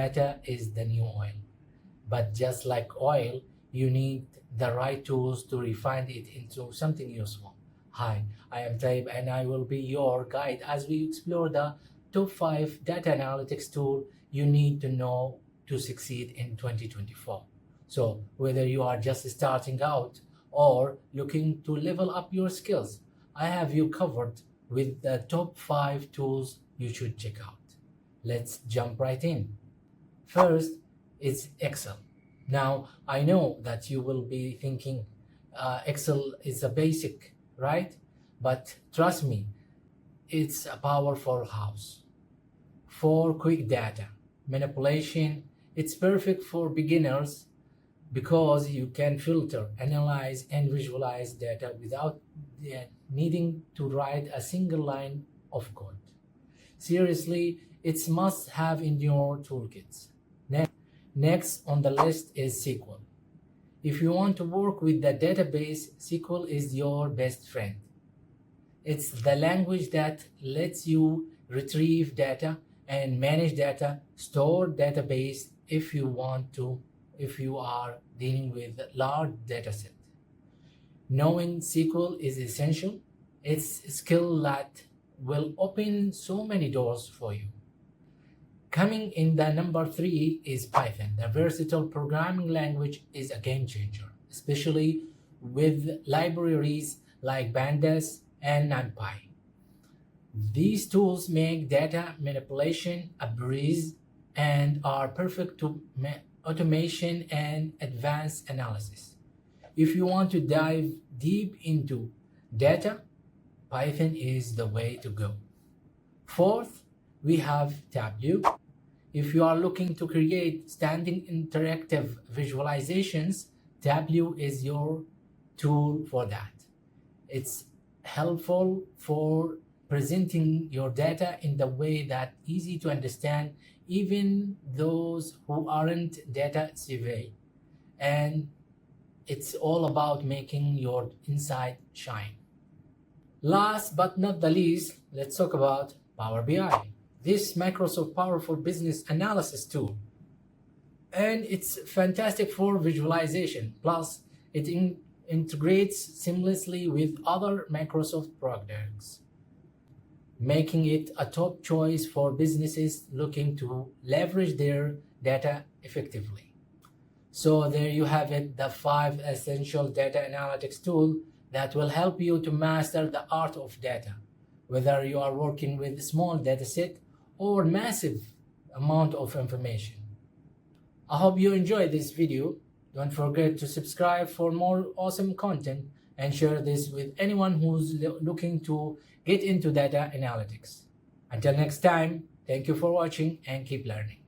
data is the new oil. But just like oil, you need the right tools to refine it into something useful. Hi, I am Taib and I will be your guide as we explore the top 5 data analytics tool you need to know to succeed in 2024. So whether you are just starting out or looking to level up your skills, I have you covered with the top 5 tools you should check out. Let's jump right in. First is Excel. Now, I know that you will be thinking Excel is a basic, right? But trust me, it's a powerhouse for quick data manipulation. It's perfect for beginners because you can filter, analyze, and visualize data without needing to write a single line of code. Seriously, it's must have in your toolkits. Next on the list is SQL. If you want to work with the database, SQL is your best friend. It's the language that lets you retrieve data and manage data, store database if you are dealing with large dataset. Knowing SQL is essential. It's a skill that will open so many doors for you. Coming in the number 3 is Python. The versatile programming language is a game changer, especially with libraries like Pandas and NumPy. These tools make data manipulation a breeze and are perfect to automation and advanced analysis. If you want to dive deep into data, Python is the way to go. Fourth, we have Tableau. If you are looking to create standing interactive visualizations, Tableau is your tool for that. It's helpful for presenting your data in the way that easy to understand even those who aren't data savvy. And it's all about making your insight shine. Last but not the least, let's talk about Power BI. This Microsoft powerful business analysis tool. And it's fantastic for visualization. Plus, it integrates seamlessly with other Microsoft products, making it a top choice for businesses looking to leverage their data effectively. So there you have it, the 5 essential data analytics tools that will help you to master the art of data, whether you are working with a small data set or massive amount of information. I hope you enjoyed this video. Don't forget to subscribe for more awesome content and share this with anyone who's looking to get into data analytics. Until next time, thank you for watching and keep learning.